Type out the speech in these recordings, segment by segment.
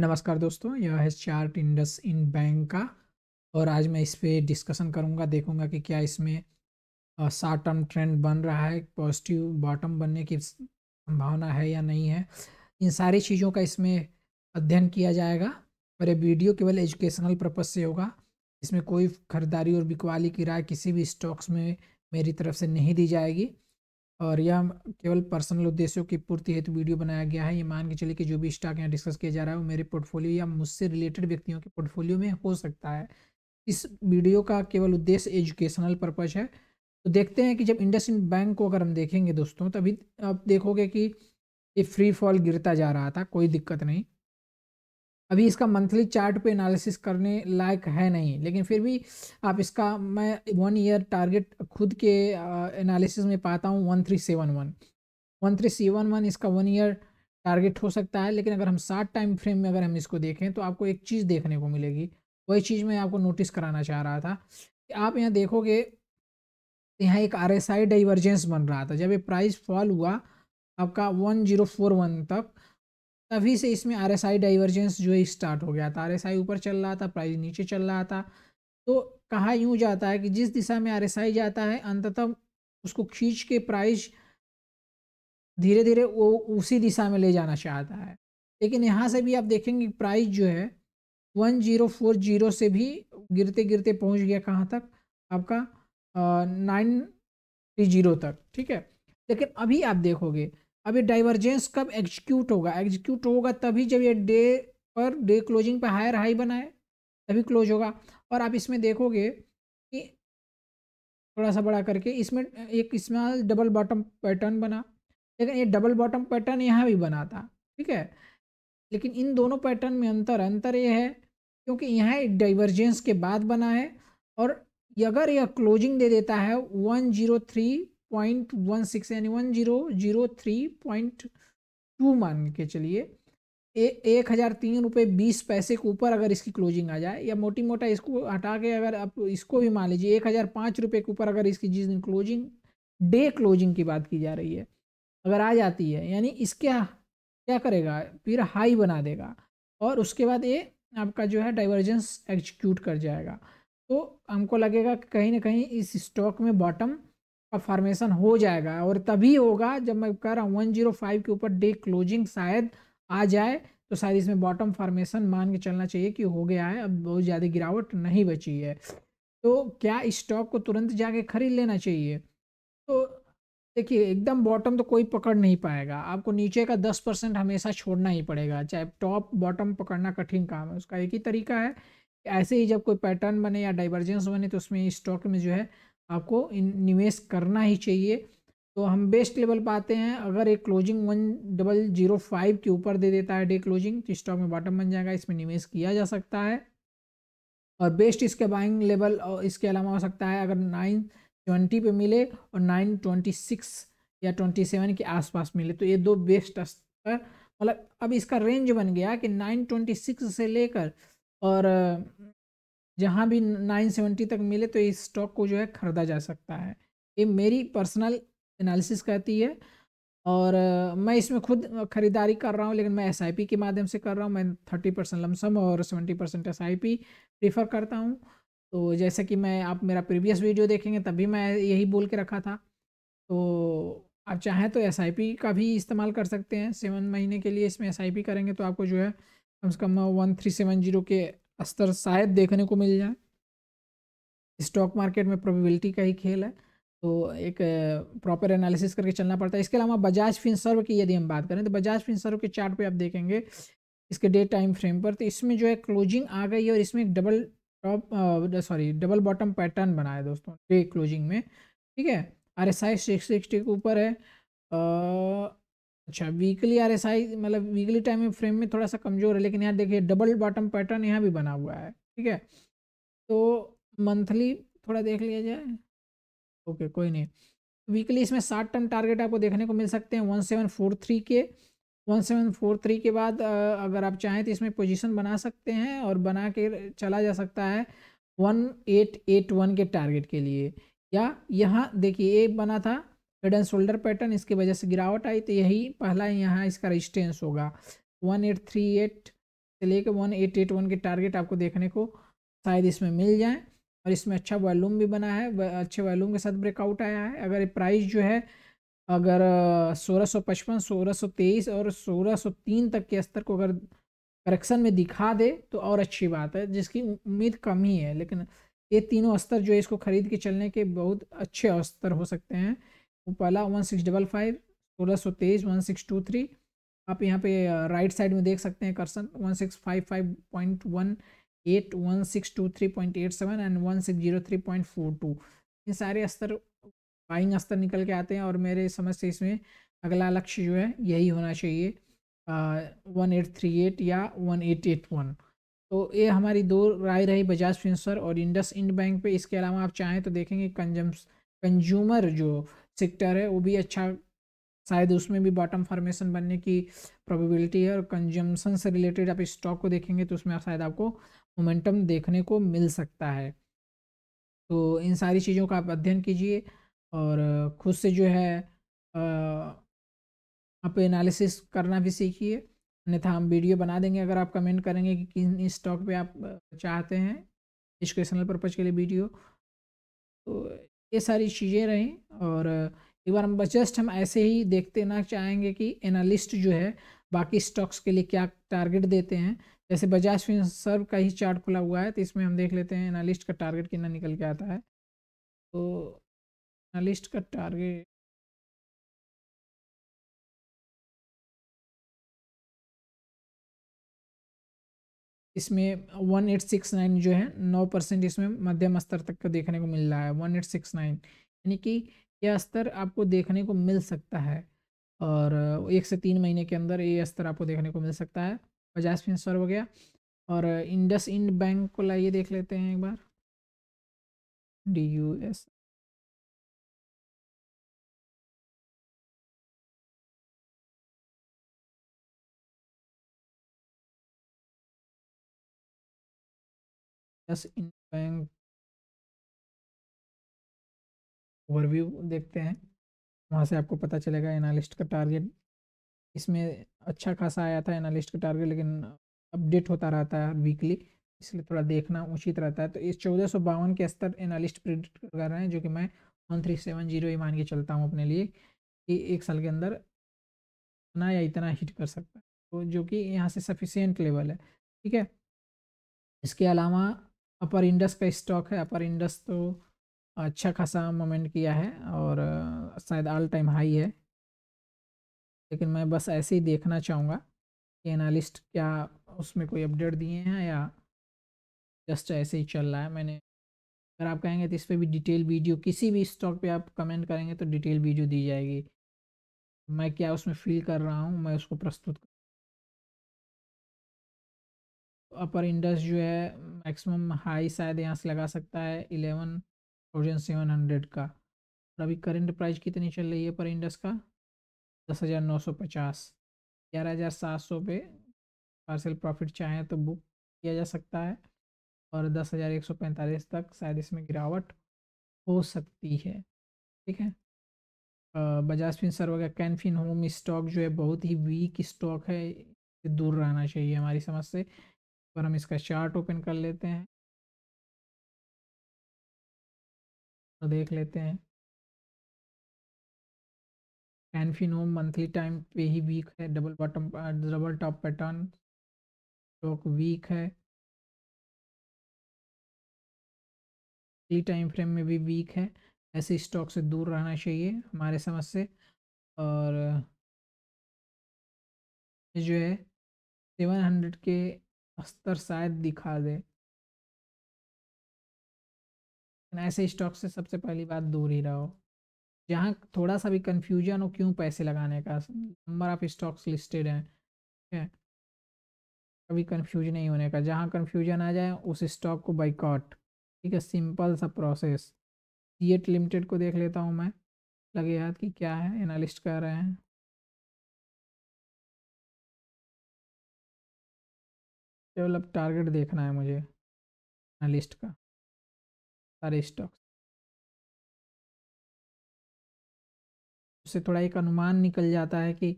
नमस्कार दोस्तों, यह है चार्ट इंडस इन बैंक का। और आज मैं इस पे डिस्कशन करूंगा, देखूंगा कि क्या इसमें शॉर्ट टर्म ट्रेंड बन रहा है, पॉजिटिव बॉटम बनने की संभावना है या नहीं है। इन सारी चीज़ों का इसमें अध्ययन किया जाएगा। और ये वीडियो केवल एजुकेशनल पर्पज से होगा। इसमें कोई खरीदारी और बिकवाली की राय किसी भी स्टॉक्स में मेरी तरफ से नहीं दी जाएगी। और यह केवल पर्सनल उद्देश्यों की पूर्ति हेतु वीडियो बनाया गया है। ये मान के चलिए कि जो भी स्टॉक यहाँ डिस्कस किया जा रहा है वो मेरे पोर्टफोलियो या मुझसे रिलेटेड व्यक्तियों के पोर्टफोलियो में हो सकता है। इस वीडियो का केवल उद्देश्य एजुकेशनल पर्पज है। तो देखते हैं कि जब इंडसइंड बैंक को अगर हम देखेंगे दोस्तों, तभी आप देखोगे कि ये फ्री फॉल गिरता जा रहा था, कोई दिक्कत नहीं। अभी इसका मंथली चार्ट पे एनालिसिस करने लायक है नहीं, लेकिन फिर भी आप इसका मैं 1 ईयर टारगेट खुद के एनालिसिस में पाता हूँ 1371। 1371 इसका 1 ईयर टारगेट हो सकता है। लेकिन अगर हम 60 टाइम फ्रेम में अगर हम इसको देखें तो आपको एक चीज़ देखने को मिलेगी। वही चीज़ मैं आपको नोटिस कराना चाह रहा था कि आप यहाँ देखोगे, यहाँ एक RSI डाइवर्जेंस बन रहा था। जब ये प्राइस फॉल हुआ आपका 1041 तक, तभी से इसमें RSI डाइवर्जेंस जो है स्टार्ट हो गया था। RSI ऊपर चल रहा था, प्राइस नीचे चल रहा था। तो कहा यूँ जाता है कि जिस दिशा में RSI जाता है अंततः उसको खींच के प्राइस धीरे धीरे वो उसी दिशा में ले जाना चाहता है। लेकिन यहाँ से भी आप देखेंगे प्राइस जो है 1040 से भी गिरते गिरते पहुँच गया कहाँ तक, आपका 930 तक। ठीक है, लेकिन अभी आप देखोगे अभी डाइवर्जेंस कब एग्जीक्यूट होगा, एग्जीक्यूट होगा तभी जब ये डे क्लोजिंग पे हायर हाई बनाए, तभी क्लोज होगा। और आप इसमें देखोगे कि थोड़ा सा बड़ा करके इसमें एक स्मॉल डबल बॉटम पैटर्न बना, लेकिन ये डबल बॉटम पैटर्न यहाँ भी बना था। ठीक है, लेकिन इन दोनों पैटर्न में अंतर ये है क्योंकि यहाँ एक डाइवर्जेंस के बाद बना है। और अगर यह क्लोजिंग दे देता है 103.16 यानी 1003.2 मान के चलिए, 1003 रुपये 20 पैसे के ऊपर अगर इसकी क्लोजिंग आ जाए, या मोटी मोटा इसको हटा के अगर आप इसको भी मान लीजिए 1005 रुपये के ऊपर अगर इसकी जिस दिन क्लोजिंग, डे क्लोजिंग की बात की जा रही है, अगर आ जाती है, यानी इसके क्या करेगा, फिर हाई बना देगा और उसके बाद ये आपका जो है डाइवर्जेंस एग्जीक्यूट कर जाएगा। तो हमको लगेगा कि कहीं ना कहीं इस स्टॉक में बॉटम का फॉर्मेशन हो जाएगा। और तभी होगा जब मैं कह रहा हूँ 105 के ऊपर डे क्लोजिंग शायद आ जाए, तो शायद इसमें बॉटम फॉर्मेशन मान के चलना चाहिए कि हो गया है, अब बहुत ज़्यादा गिरावट नहीं बची है। तो क्या स्टॉक को तुरंत जाके खरीद लेना चाहिए? तो देखिए, एकदम बॉटम तो कोई पकड़ नहीं पाएगा, आपको नीचे का 10% हमेशा छोड़ना ही पड़ेगा। चाहे टॉप बॉटम पकड़ना कठिन काम है, उसका एक ही तरीका है कि ऐसे ही जब कोई पैटर्न बने या डाइवर्जेंस बने तो उसमें स्टॉक में जो है आपको निवेश करना ही चाहिए। तो हम बेस्ट लेवल पाते हैं, अगर एक क्लोजिंग 1005 के ऊपर दे देता है डे क्लोजिंग, तो स्टॉक में बॉटम बन जाएगा, इसमें निवेश किया जा सकता है। और बेस्ट इसके बाइंग लेवल और इसके अलावा हो सकता है अगर 920 पे मिले और 926 या 27 के आसपास मिले, तो ये दो बेस्ट स्तर, मतलब अब इसका रेंज बन गया कि 926 से लेकर और जहाँ भी 970 तक मिले तो इस स्टॉक को जो है खरीदा जा सकता है। ये मेरी पर्सनल एनालिसिस कहती है। और मैं इसमें खुद खरीदारी कर रहा हूँ, लेकिन मैं SIP के माध्यम से कर रहा हूँ। मैं 30% लमसम और 70% SIP प्रीफर करता हूँ। तो जैसे कि मैं, आप मेरा प्रीवियस वीडियो देखेंगे तभी मैं यही बोल के रखा था। तो आप चाहें तो SIP का भी इस्तेमाल कर सकते हैं। 7 महीने के लिए इसमें SIP करेंगे तो आपको जो है कम से कम 1370 के स्तर शायद देखने को मिल जाए। स्टॉक मार्केट में प्रोबेबिलिटी का ही खेल है, तो एक प्रॉपर एनालिसिस करके चलना पड़ता है। इसके अलावा बजाज फिनसर्व की यदि हम बात करें तो बजाज फिनसर्व के चार्ट पे आप देखेंगे इसके डे टाइम फ्रेम पर, तो इसमें जो है क्लोजिंग आ गई है और इसमें एक डबल बॉटम पैटर्न बना है दोस्तों डे क्लोजिंग में। ठीक है, RSI 660 के ऊपर है। अच्छा, वीकली RSI मतलब वीकली टाइम फ्रेम में थोड़ा सा कमज़ोर है, लेकिन यहाँ देखिए डबल बॉटम पैटर्न यहाँ भी बना हुआ है। ठीक है, तो मंथली थोड़ा देख लिया जाए, ओके कोई नहीं। वीकली इसमें 60 टर्म टारगेट आपको देखने को मिल सकते हैं 1743 के। 1743 के बाद अगर आप चाहें तो इसमें पोजीशन बना सकते हैं और बना के चला जा सकता है 1881 के टारगेट के लिए। या यहाँ देखिए एक बना था हेड एंड शोल्डर पैटर्न, इसकी वजह से गिरावट आई, तो यही पहला यहाँ इसका रेजिस्टेंस होगा 1838 से लेकर 1881 के टारगेट आपको देखने को शायद इसमें मिल जाए। और इसमें अच्छा वॉल्यूम भी बना है, अच्छे वॉल्यूम के साथ ब्रेकआउट आया है। अगर प्राइस जो है अगर 1655, 1623 और 1603 तक के स्तर को अगर करेक्शन में दिखा दे तो और अच्छी बात है, जिसकी उम्मीद कम ही है। लेकिन ये तीनों स्तर जो है इसको खरीद के चलने के बहुत अच्छे स्तर हो सकते हैं। वो पहला 1655, 1623, 1623। आप यहाँ पे राइट साइड में देख सकते हैं कर्सन 1655.18, 1623.87 एंड 1603.42। ये सारे स्तर बाइंग स्तर निकल के आते हैं और मेरे समझ से इसमें अगला लक्ष्य जो है यही होना चाहिए 1838 या 1881। तो ये हमारी दो राय रही बजाज फिंसर और इंडस इंड बैंक पे। इसके अलावा आप चाहें तो देखेंगे कंज्यूमर जो सेक्टर है वो भी अच्छा, शायद उसमें भी बॉटम फॉर्मेशन बनने की प्रोबेबिलिटी है। और कंजम्पशन से रिलेटेड आप स्टॉक को देखेंगे तो उसमें शायद आपको मोमेंटम देखने को मिल सकता है। तो इन सारी चीज़ों का आप अध्ययन कीजिए और खुद से जो है आप एनालिसिस करना भी सीखिए। अन्यथा हम वीडियो बना देंगे अगर आप कमेंट करेंगे कि किन स्टॉक पे आप चाहते हैं एजुकेशनल पर्पज़ के लिए वीडियो। तो ये सारी चीज़ें रहीं। और एक बार हम बस जस्ट हम ऐसे ही देखते ना चाहेंगे कि एनालिस्ट जो है बाकी स्टॉक्स के लिए क्या टारगेट देते हैं। जैसे बजाज फिंसर्व का ही चार्ट खुला हुआ है तो इसमें हम देख लेते हैं एनालिस्ट का टारगेट कितना निकल के आता है। तो एनालिस्ट का टारगेट इसमें 1869 जो है 9% इसमें मध्यम स्तर तक का देखने को मिल रहा है 1869, यानी कि यह स्तर आपको देखने को मिल सकता है। और 1 से 3 महीने के अंदर ये स्तर आपको देखने को मिल सकता है। बजाज फिंसर्व हो गया। और इंडस इंड बैंक को लाइए देख लेते हैं एक बार। DUS IndusInd bank overview देखते हैं, वहाँ से आपको पता चलेगा एनालिस्ट का टारगेट। इसमें अच्छा खासा आया था एनालिस्ट का टारगेट, लेकिन अपडेट होता रहता है वीकली, इसलिए थोड़ा देखना उचित रहता है। तो इस 1452 के स्तर एनालिस्ट प्रिडिक्ट कर रहे हैं, जो कि मैं 1370 ही मान के चलता हूँ अपने लिए कि 1 साल के अंदर इतना या इतना हिट कर सकता है, तो जो कि यहाँ से सफिशियंट लेवल है। ठीक है। इसके अलावा अपर इंडस का स्टॉक है। अपर इंडस तो अच्छा खासा मोमेंट किया है और शायद ऑल टाइम हाई है। लेकिन मैं बस ऐसे ही देखना चाहूँगा कि एनालिस्ट क्या उसमें कोई अपडेट दिए हैं या जस्ट ऐसे ही चल रहा है। मैंने अगर आप कहेंगे तो इस पर भी डिटेल वीडियो, किसी भी स्टॉक पे आप कमेंट करेंगे तो डिटेल वीडियो दी जाएगी। मैं क्या उसमें फील कर रहा हूँ मैं उसको प्रस्तुत अपर इंडस जो है मैक्सिमम हाई शायद यहाँ से लगा सकता है 11,700 का। और अभी करंट प्राइस कितनी चल रही है पर इंडस का 10,950, 11,700 पे पार्सल प्रॉफिट चाहें तो बुक किया जा सकता है। और 10,145 तक शायद इसमें गिरावट हो सकती है। ठीक है। बजाज फिंसर्व वगैरह कैनफिन होम स्टॉक जो है बहुत ही वीक स्टॉक है, इससे दूर रहना चाहिए हमारी समझ से। पर हम इसका चार्ट ओपन कर लेते हैं तो देख लेते हैं। कैनफिन होम मंथली टाइम पे ही वीक है, double top pattern stock weak है। टाइम फ्रेम में भी वीक है। ऐसे स्टॉक से दूर रहना चाहिए हमारे समझ से। और ये जो है 700 के स्तर शायद दिखा दे, लेकिन ऐसे स्टॉक से सबसे पहली बात दूर ही रहो। जहाँ थोड़ा सा भी कंफ्यूजन हो क्यों पैसे लगाने का, नंबर ऑफ स्टॉक्स लिस्टेड हैं। ठीक है। कभी कंफ्यूज नहीं होने का, जहाँ कंफ्यूजन आ जाए उस स्टॉक को बाइकआउट। ठीक है, सिंपल सा प्रोसेस। सीएट लिमिटेड को देख लेता हूँ मैं, लगे याद कि क्या है एनालिस्ट कह रहे हैं। केवल अब टारगेट देखना है मुझे एनालिस्ट का, सारे स्टॉक, उससे थोड़ा एक अनुमान निकल जाता है कि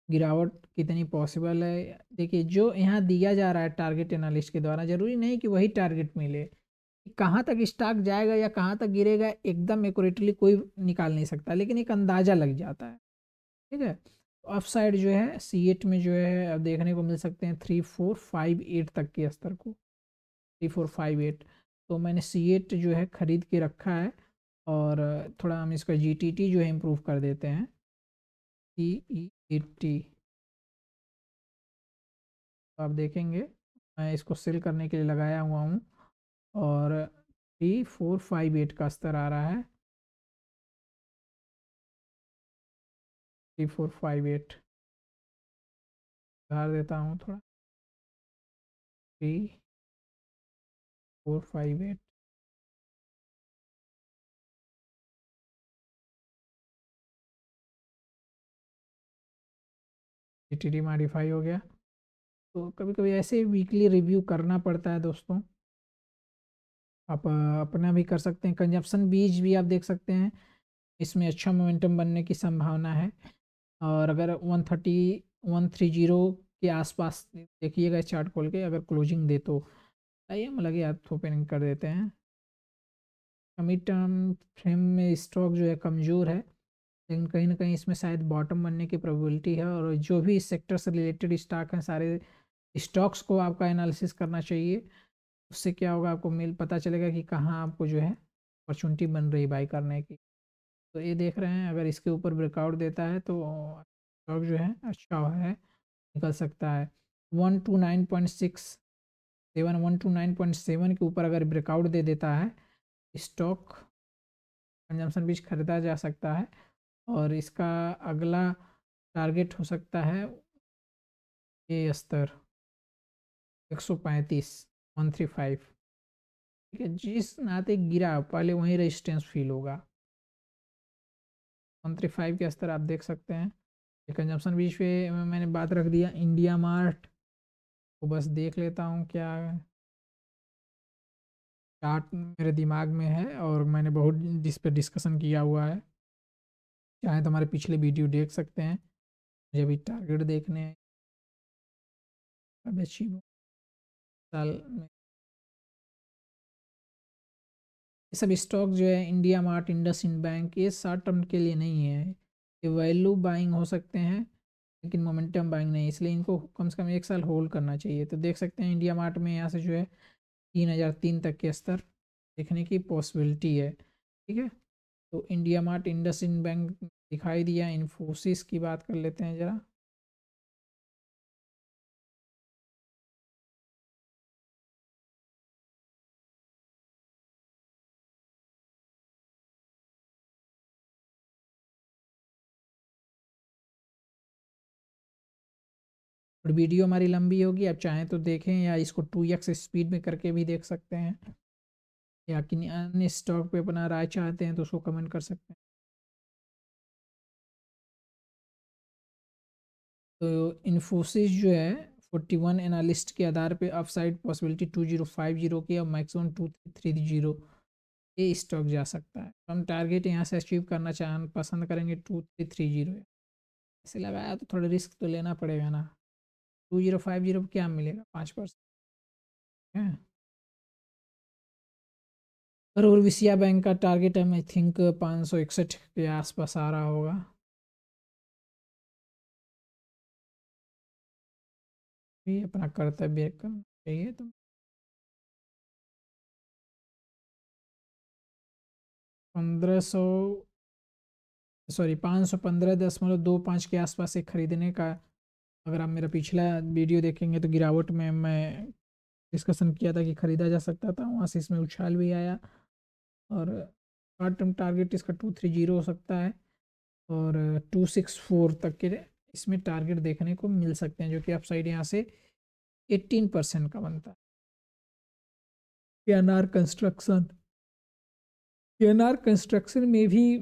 गिरावट कितनी पॉसिबल है। देखिए जो यहाँ दिया जा रहा है टारगेट एनालिस्ट के द्वारा, जरूरी नहीं कि वही टारगेट मिले। कहाँ तक स्टॉक जाएगा या कहाँ तक गिरेगा एकदम एक्यूरेटली कोई निकाल नहीं सकता, लेकिन एक अंदाजा लग जाता है। ठीक है, अप साइड जो है C8 में जो है अब देखने को मिल सकते हैं 3458 तक के स्तर को, 3458। तो मैंने C8 जो है खरीद के रखा है, और थोड़ा हम इसका GTT जो है इम्प्रूव कर देते हैं। CE80 तो आप देखेंगे मैं इसको सेल करने के लिए लगाया हुआ हूँ, और 3458 का स्तर आ रहा है, 3458 उधार देता हूँ थोड़ा, 3458। GTT मॉडिफाई हो गया। तो कभी कभी ऐसे वीकली रिव्यू करना पड़ता है दोस्तों। आप अपना भी कर सकते हैं, कंजप्शन बीज भी आप देख सकते हैं, इसमें अच्छा मोमेंटम बनने की संभावना है। और अगर 130 के आसपास देखिएगा चार्ट खोल के, अगर क्लोजिंग दे तो आइए हम लगे हाथ ओपनिंग कर देते हैं। मिड टर्म फ्रेम में स्टॉक जो है कमज़ोर है, लेकिन कहीं ना कहीं इसमें शायद बॉटम बनने की प्रोबेबिलिटी है। और जो भी इस सेक्टर से रिलेटेड स्टॉक हैं, सारे स्टॉक्स को आपका एनालिसिस करना चाहिए। उससे क्या होगा, आपको पता चलेगा कि कहाँ आपको जो है अपॉर्चुनिटी बन रही बाई करने की। तो ये देख रहे हैं, अगर इसके ऊपर ब्रेकआउट देता है तो स्टॉक जो है अच्छा है, निकल सकता है। 129.67, 129.7 के ऊपर अगर ब्रेकआउट दे देता है, स्टॉक कंजम्पशन बीच खरीदा जा सकता है। और इसका अगला टारगेट हो सकता है ये स्तर 135, 135। ठीक है, जिस नाते गिरा पहले वहीं रेजिस्टेंस फील होगा। 135 के स्तर आप देख सकते हैं। कंजम्पशन बीच पे मैंने बात रख दिया इंडिया मार्ट, तो बस देख लेता हूँ क्या चार्ट मेरे दिमाग में है, और मैंने बहुत जिस पे डिस्कशन किया हुआ है। चाहे तो हमारे पिछले वीडियो देख सकते हैं। मुझे अभी टारगेट देखने हैं, अब अचीव साल में ये सब स्टॉक जो है इंडिया मार्ट, इंडसइंड बैंक, ये शॉर्ट टर्म के लिए नहीं है। ये वैल्यू बाइंग हो सकते हैं लेकिन मोमेंटम बाइंग नहीं, इसलिए इनको कम से कम 1 साल होल्ड करना चाहिए। तो देख सकते हैं इंडिया मार्ट में यहाँ से जो है 3003 तक के स्तर देखने की पॉसिबिलिटी है। ठीक है, तो इंडिया मार्ट, इंडसइंड बैंक दिखाई दिया। इन्फोसिस की बात कर लेते हैं ज़रा। और वीडियो हमारी लंबी होगी, आप चाहें तो देखें या इसको 2x स्पीड में करके भी देख सकते हैं, या किन्हीं अन्य स्टॉक पे अपना राय चाहते हैं तो उसको कमेंट कर सकते हैं। तो इन्फोसिस जो है 41 एनालिस्ट के आधार पे अपसाइड पॉसिबिलिटी 2050 की और मैक्सिमम 2330 ये स्टॉक जा सकता है। तो हम टारगेट यहाँ से अचीव करना पसंद करेंगे 2330। ऐसे लगाया तो थोड़ा रिस्क तो लेना पड़ेगा ना। 2050 क्या मिलेगा, 5% है। और विसिया बैंक का टारगेट है आई थिंक 561 के आसपास आ रहा होगा। ये अपना कर्तव्य करना चाहिए। तो 1500, सॉरी 515.25 के आसपास से खरीदने का, अगर आप मेरा पिछला वीडियो देखेंगे तो गिरावट में मैं डिस्कशन किया था कि खरीदा जा सकता था, वहाँ से इसमें उछाल भी आया। और शॉर्ट टर्म टारगेट इसका 230 हो सकता है, और 264 तक के इसमें टारगेट देखने को मिल सकते हैं, जो कि अपसाइड यहाँ से 18% का बनता है। केएनआर कंस्ट्रक्शन, केएनआर कंस्ट्रक्शन में भी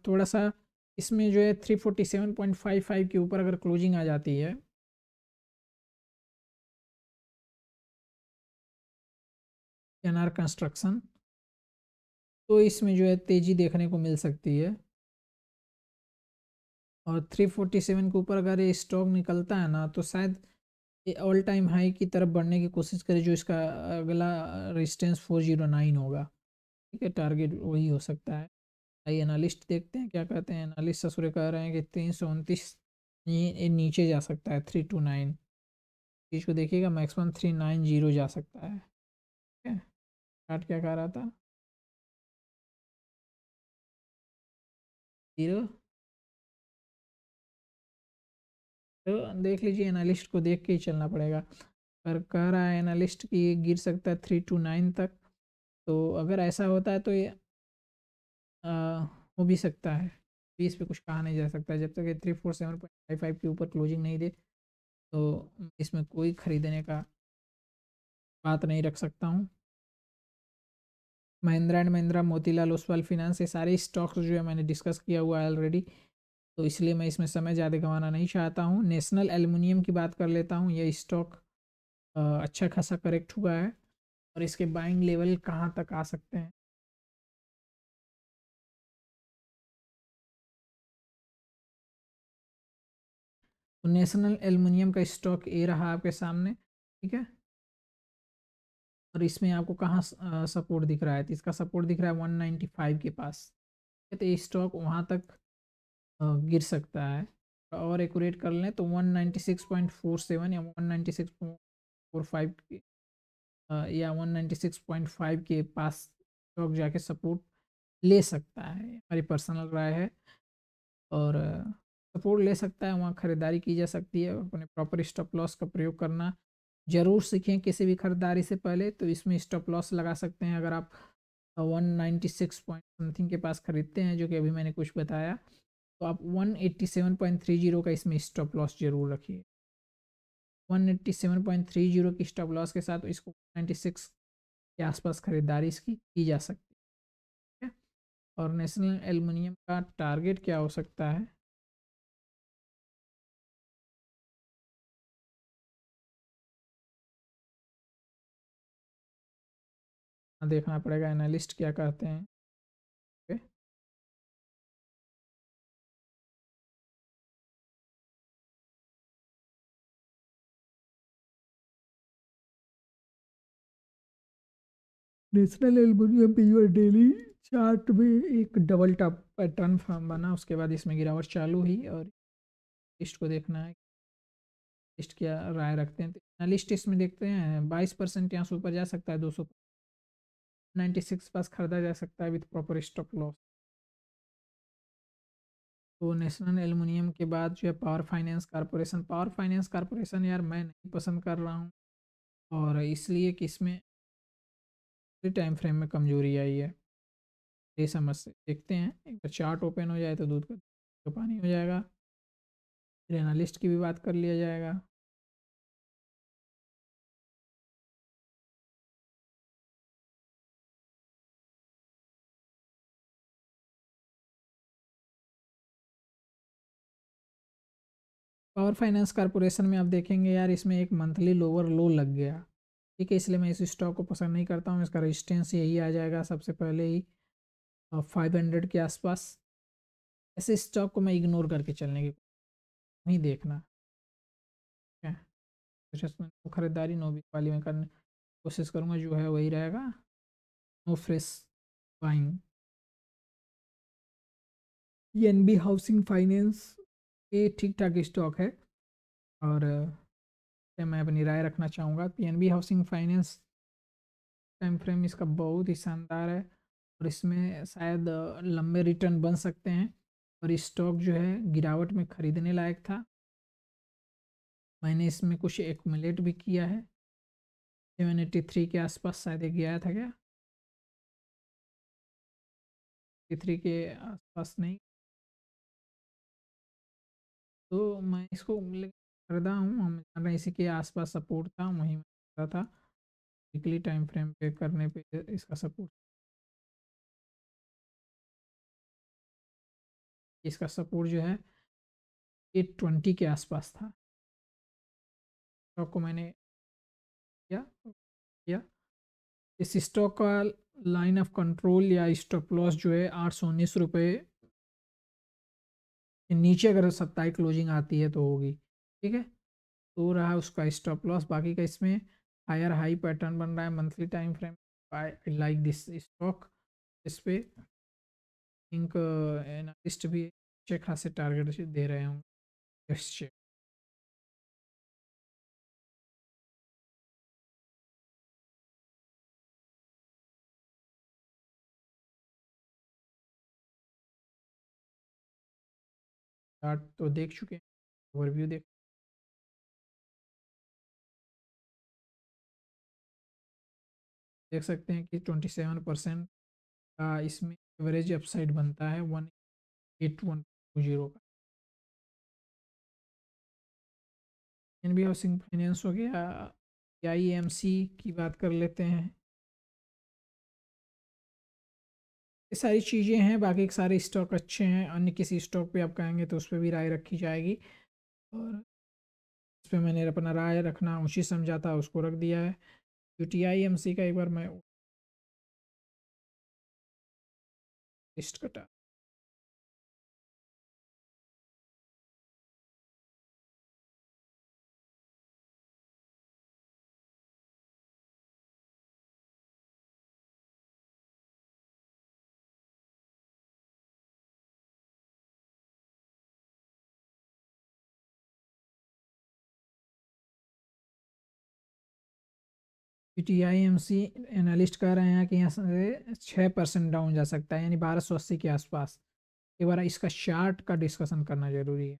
थोड़ा सा इसमें जो है 347.55 के ऊपर अगर क्लोजिंग आ जाती है, केएनआर कंस्ट्रक्शन, तो इसमें जो है तेजी देखने को मिल सकती है। और 347 के ऊपर अगर ये स्टॉक निकलता है ना तो शायद ये ऑल टाइम हाई की तरफ बढ़ने की कोशिश करे, जो इसका अगला रेजिस्टेंस 409 होगा। ठीक है, टारगेट वही हो सकता है। आइए एनालिस्ट देखते हैं क्या कहते हैं। एनालिस्ट ससुरे कह रहे हैं कि 329 ये नीचे जा सकता है 329 चीज़ को देखिएगा, मैक्सिमम 390 जा सकता है। ठीक है, चार्ट क्या कह रहा था, 0। तो देख लीजिए, एनालिस्ट को देख के ही चलना पड़ेगा। पर कह रहा है एनालिस्ट कि ये गिर सकता है 329 तक। तो अगर ऐसा होता है तो ये हो भी सकता है। इस पे कुछ कहा नहीं जा सकता, जब तक ये 347.55 के ऊपर क्लोजिंग नहीं दे तो इसमें कोई खरीदने का बात नहीं रख सकता हूँ। महिंद्रा एंड महिंद्रा, मोतीलाल ओसवाल फिनेंस, ये सारे स्टॉक्स जो है मैंने डिस्कस किया हुआ है ऑलरेडी, तो इसलिए मैं इसमें समय ज़्यादा गंवाना नहीं चाहता हूँ। नेशनल एल्युमिनियम की बात कर लेता हूँ। यह स्टॉक अच्छा खासा करेक्ट हुआ है और इसके बाइंग लेवल कहाँ तक आ सकते हैं। तो नेशनल एल्युमिनियम का स्टॉक ये रहा आपके सामने। ठीक है, और इसमें आपको कहाँ सपोर्ट दिख रहा है, तो इसका सपोर्ट दिख रहा है 195 के पास। तो ये स्टॉक वहाँ तक गिर सकता है। और एक्यूरेट कर लें तो 196.47 या 196.45 या 196.5 के पास स्टॉक जाके सपोर्ट ले सकता है, हमारी पर्सनल राय है। और सपोर्ट ले सकता है, वहाँ ख़रीदारी की जा सकती है। अपने प्रॉपर स्टॉप लॉस का प्रयोग करना ज़रूर सीखें किसी भी ख़रीदारी से पहले। तो इसमें स्टॉप लॉस लगा सकते हैं अगर आप 196 पॉइंट समथिंग के पास ख़रीदते हैं, जो कि अभी मैंने कुछ बताया, तो आप 187.30 का इसमें स्टॉप लॉस जरूर रखिए। 187.30 की स्टॉप लॉस के साथ इसको 96 के आसपास खरीदारी इसकी की जा सकती है। और नेशनल एल्युमिनियम का टारगेट क्या हो सकता है, देखना पड़ेगा एनालिस्ट क्या कहते हैं। ओके, नेशनल एल्युमिनियम पे यूर डेली चार्ट में एक डबल टॉप पैटर्न फॉर्म बना, उसके बाद इसमें गिरावट चालू हुई। और लिस्ट को देखना है, लिस्ट क्या राय रखते हैं। तो लिस्ट इसमें देखते हैं 22% यहाँ से ऊपर जा सकता है, 296 पास खरीदा जा सकता है विथ प्रॉपर स्टॉप लॉस। तो नेशनल एल्युमिनियम के बाद जो है power finance corporation. Power finance corporation यार मैं नहीं पसंद कर रहा हूँ, और इसलिए कि इसमें टाइम फ्रेम में कमजोरी आई है, ये समझ से देखते हैं। एक बार चार्ट ओपन हो जाए तो दूध का तो पानी हो जाएगा। फिर एनालिस्ट की भी बात कर लिया जाएगा। पावर फाइनेंस कॉरपोरेशन में आप देखेंगे यार, इसमें एक मंथली लोअर लो लग गया। ठीक है, इसलिए मैं इस स्टॉक को पसंद नहीं करता हूँ। इसका रेजिस्टेंस यही आ जाएगा सबसे पहले ही 500 के आसपास। ऐसे स्टॉक को मैं इग्नोर करके चलने की नहीं देखना है। तो खरीदारी नो बिक वाली में करने की कोशिश करूँगा, जो है वही रहेगा, no fresh buying. PNB housing finance ये ठीक ठाक स्टॉक है, और मैं अपनी राय रखना चाहूँगा। PNB housing finance time frame इसका बहुत ही शानदार है, और इसमें शायद लंबे रिटर्न बन सकते हैं। और स्टॉक जो है गिरावट में ख़रीदने लायक था। मैंने इसमें कुछ एक्यूमुलेट भी किया है, 783 के आसपास शायद ये गया था क्या, 83 के आसपास नहीं। तो मैं इसको खरीदा हूँ, हम जान रहे हैं इसी के आसपास सपोर्ट था, वहीं मैं था। वीकली टाइम फ्रेम पे करने पे इसका सपोर्ट, इसका सपोर्ट जो है 820 के आसपास था। स्टॉक को मैंने किया इस स्टॉक का लाइन ऑफ कंट्रोल या स्टॉप लॉस जो है 819 रुपये नीचे अगर साप्ताहिक क्लोजिंग आती है तो होगी, ठीक है। तो रहा उसका स्टॉप लॉस, बाकी का इसमें हायर हाई पैटर्न बन रहा है monthly time frame. I like this stock. इस पे थिंक एनालिस्ट भी अच्छे खासे टारगेट दे रहे होंगे। Let's check. चार्ट तो देख चुके हैं, ओवरव्यू देख सकते हैं कि 27% का इसमें एवरेज अपसाइड बनता है 18120 का। एनबी हाउसिंग फाइनेंस हो गया। आईएमसी की बात कर लेते हैं। ये सारी चीज़ें हैं, बाकी के सारे स्टॉक अच्छे हैं। अन्य किसी स्टॉक पे आप कहेंगे तो उस पर भी राय रखी जाएगी, और इस पर मैंने अपना राय रखना उचित समझा था, उसको रख दिया है। यूटीआईएमसी का एक बार मैं लिस्ट कटा। यूटीआईएमसी एनालिस्ट कह रहे हैं कि यहाँ से 6% डाउन जा सकता है, यानी 1280 के आसपास। एक बार इसका चार्ट का डिस्कशन करना जरूरी है।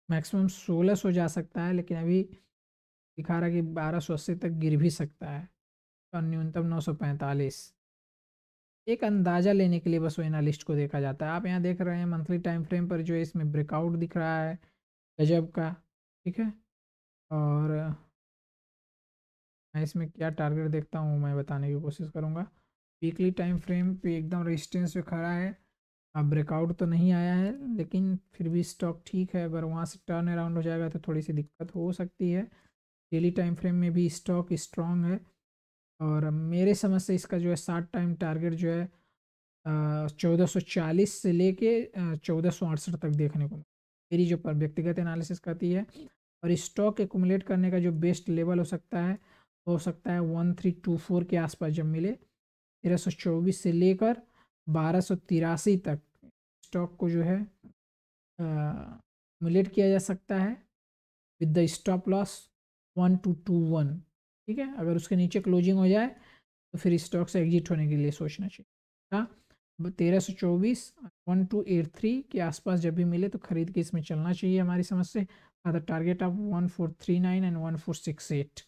मैक्सिमम 1600 जा सकता है, लेकिन अभी दिखा रहा है कि 1280 तक गिर भी सकता है, और न्यूनतम 945। एक अंदाजा लेने के लिए बस वो एनालिस्ट को देखा जाता है। आप यहाँ देख रहे हैं मंथली टाइम फ्रेम पर जो है इसमें ब्रेकआउट दिख रहा है गजब का, ठीक है। और मैं इसमें क्या टारगेट देखता हूँ मैं बताने की कोशिश करूँगा। वीकली टाइम फ्रेम पे एकदम रेजिस्टेंस पे खड़ा है। अब ब्रेकआउट तो नहीं आया है, लेकिन फिर भी स्टॉक ठीक है। अगर वहाँ से टर्न अराउंड हो जाएगा तो थोड़ी सी दिक्कत हो सकती है। डेली टाइम फ्रेम में भी स्टॉक स्ट्रॉन्ग है, और मेरे समझ से इसका जो है 60 टाइम टारगेट जो है 1440 से लेके 1468 तक देखने को मेरी जो पर व्यक्तिगत एनालिसिस करती है। और स्टॉक एक्यूमुलेट करने का जो बेस्ट लेवल हो सकता है 1324 के आसपास जब मिले। 1324 से लेकर 1283 तक स्टॉक को जो है एक्यूमुलेट किया जा सकता है विद द स्टॉप लॉस 1221। ठीक है, अगर उसके नीचे क्लोजिंग हो जाए तो फिर स्टॉक से एग्जिट होने के लिए सोचना चाहिए। हाँ, 1324 1283 के आसपास जब भी मिले तो खरीद के इसमें चलना चाहिए हमारी समझ से। Target of 1439 and 1468।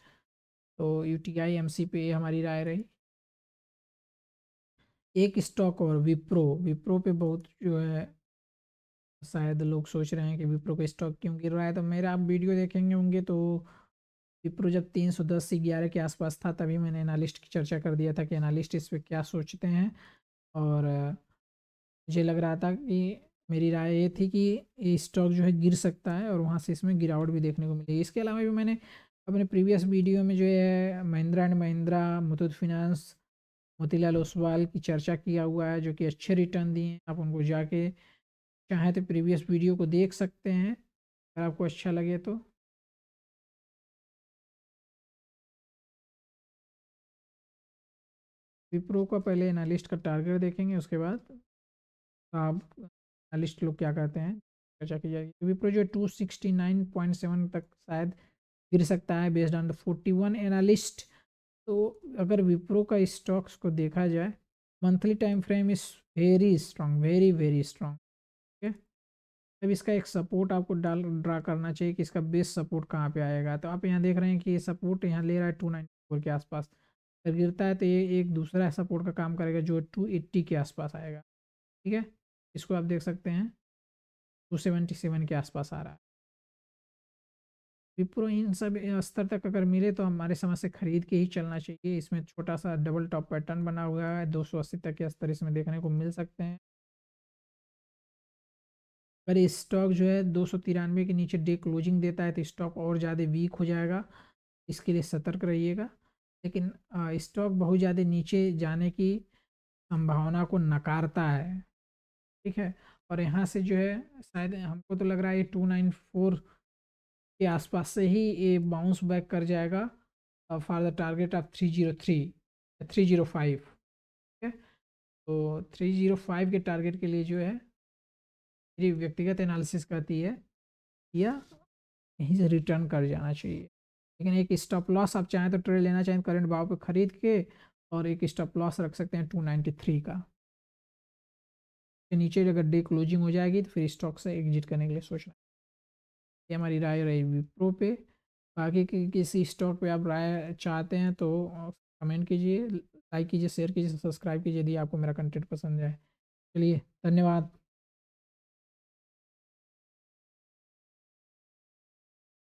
तो यूटीआई एमसी पे हमारी राय रही। एक स्टॉक और विप्रो। विप्रो पे बहुत जो है शायद लोग सोच रहे हैं कि विप्रो का स्टॉक क्यों गिर रहा है, तो मेरा आप वीडियो देखेंगे होंगे तो विप्रो जब 310 से 11 के आसपास था तभी मैंने एनालिस्ट की चर्चा कर दिया था कि एनालिस्ट इस पर क्या सोचते हैं। और मुझे लग रहा था कि मेरी राय ये थी कि ये स्टॉक जो है गिर सकता है, और वहाँ से इसमें गिरावट भी देखने को मिलेगी। इसके अलावा भी मैंने अपने प्रीवियस वीडियो में जो है महिंद्रा एंड महिंद्रा, मुथूट फिनेंस, मोतीलाल ओसवाल की चर्चा किया हुआ है, जो कि अच्छे रिटर्न दिए हैं। आप उनको जाके चाहें तो प्रीवियस वीडियो को देख सकते हैं अगर आपको अच्छा लगे तो। विप्रो का पहले एनालिस्ट का टारगेट देखेंगे, उसके बाद आप एनालिस्ट लोग क्या कहते हैं चर्चा की जाएगी। विप्रो जो 269.7 तक शायद गिर सकता है बेस्ड ऑन द 41 एनालिस्ट। तो अगर विप्रो का स्टॉक्स को देखा जाए, monthly time frame is very strong, very very strong. ठीक है, अब इसका एक सपोर्ट आपको ड्रा करना चाहिए कि इसका बेस सपोर्ट कहाँ पे आएगा। तो आप यहाँ देख रहे हैं कि ये सपोर्ट यहाँ ले रहा है 294 के आसपास। अगर गिरता है तो ये एक दूसरा सपोर्ट का काम करेगा जो 280 के आसपास आएगा। ठीक है, इसको आप देख सकते हैं 277 के आसपास आ रहा है। विप्रो इन सब स्तर तक अगर मिले तो हमारे समझ से खरीद के ही चलना चाहिए। इसमें छोटा सा डबल टॉप पैटर्न बना हुआ है, 280 तक के स्तर इसमें देखने को मिल सकते हैं। अगर स्टॉक जो है 293 के नीचे डे क्लोजिंग देता है तो स्टॉक और ज़्यादा वीक हो जाएगा। इसके लिए सतर्क रहिएगा। लेकिन स्टॉक बहुत ज़्यादा नीचे जाने की संभावना को नकारता है, ठीक है। और यहाँ से जो है शायद हमको तो लग रहा है ये 294 के आसपास से ही ये बाउंस बैक कर जाएगा फॉर द टारगेट ऑफ 305, ठीक है। तो 305 के टारगेट के लिए जो है मेरी व्यक्तिगत एनालिसिस कहती है या यहीं से रिटर्न कर जाना चाहिए। लेकिन एक स्टॉप लॉस आप चाहें तो ट्रेड लेना चाहें करंट भाव पे खरीद के, और एक स्टॉप लॉस रख सकते हैं 293 का। नीचे अगर डे क्लोजिंग हो जाएगी तो फिर स्टॉक से एग्जिट करने के लिए सोचना। ये हमारी राय रही विप्रो पे। बाकी किसी स्टॉक पे आप राय चाहते हैं तो कमेंट कीजिए, लाइक कीजिए, शेयर कीजिए, सब्सक्राइब कीजिए यदि आपको मेरा कंटेंट पसंद आए। चलिए, धन्यवाद।